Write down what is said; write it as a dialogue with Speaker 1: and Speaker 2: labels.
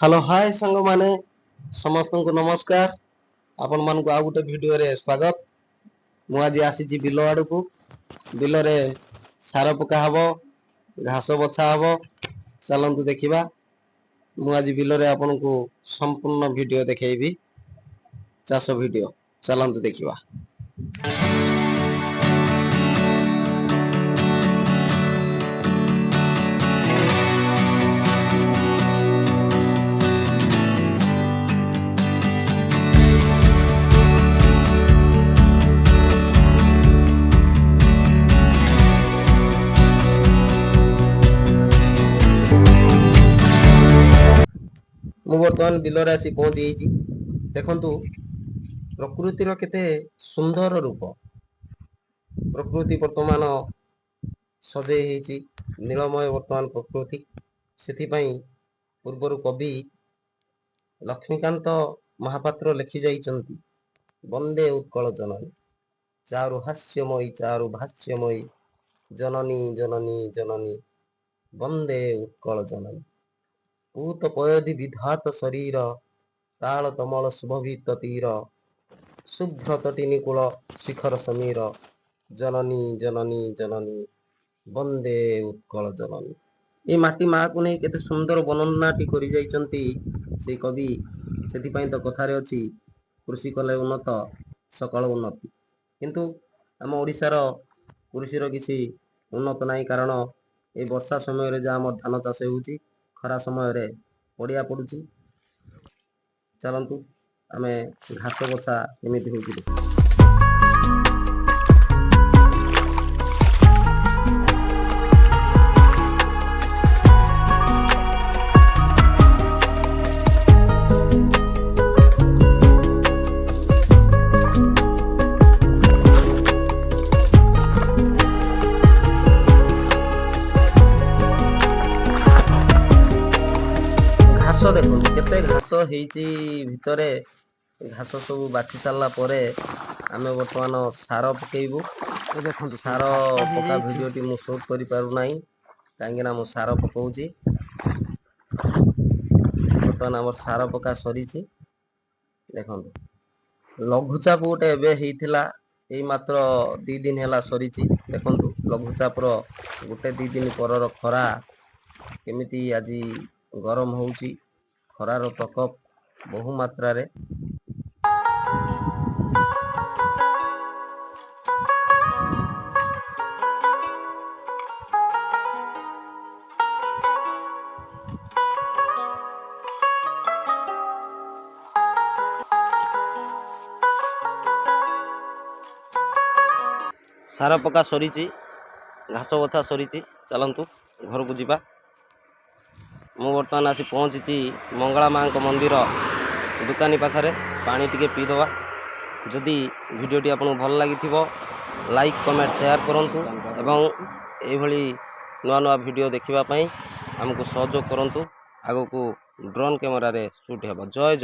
Speaker 1: Hello hi सांग माने समस्त को नमस्कार। आपण मान को आ गोटे वीडियो रे स्वागत। मु आज आसी बिल आड़ को बिल रे सार पका हबो, घास बछा हबो। चलंतु देखिबा। मु आज बिल रे आपण को संपूर्ण वीडियो देखेबी, चाष वीडियो। चलंतु देखिबा। मु वर्तमान बिल रे आसी पहुंची जाइछि। देखंतु प्रकृतिर केते सुंदर रूप। प्रकृति वर्तमान सजे हेछि, नीलमय वर्तमान प्रकृति। सेथि पई पूर्वर कवि लक्ष्मीकांत महापात्र लिखि जाइछन्ति, वंदे उत्कल जननी चारु हास्यमयी चारु भाष्यमयी जननी जननी जननी वंदे उत्कल जननी। पूत पयदि विधात शरीर ताल तमल शुभवित तीर शुभ्र तटी निकूल शिखर समीर जननी जननी जननी वंदे उत्कल जननी। ये माटी माँ को नहीं केते सुंदर वर्णनाटी करि जाइछन्ति से कवि। सेथिपाई तो कथारे अछि, कृषि कले उन्नत सकल उन्नति। किंतु आम ओडिशार कृषिर किछि उन्नत नाही, कारण ए वर्षा समय रे जा हमर धान चाष होउछि, खरा समय रे पड़िया पड़ुछि। चलंतु आमे घास बछा केमिति होउछि देखि। घास देखो केते घास हेची भितरे। घास सब बाछि सारला परे आमे वर्तमान सार पकेइबु। देखो सार पका वीडियो टी मु शूट करि पारु नाही, काहेकि ना मु सार पकाउची। वर्तमान हमर सार पका सरीची। देखो लघुचाप गोटे एबे हेइथिला, एई मात्र 2 दिन हैला सरीची। देखो लघुचाप रो गोटे 2 दिन परर खरा केमिति आजी गरम होउची। खरार प्रकोप बहु मात्रा रे। सार पका सरीची, घास बछा सरीची। चलंतु घर को जीवा। मु वर्तमान आसी पहुंची मंगला माँ मंदिर दुकानी पाखरे। पानी टिके पी दवा। जदि वीडियोटी आपको भल लगी लाइक कमेंट शेयर करंतु एवं ए भली नुआ नुआ वीडियो देखिबा पई हमको सहयोग करंतु। आगो को ड्रोन कैमरा रे शूट हेबा। जय जय।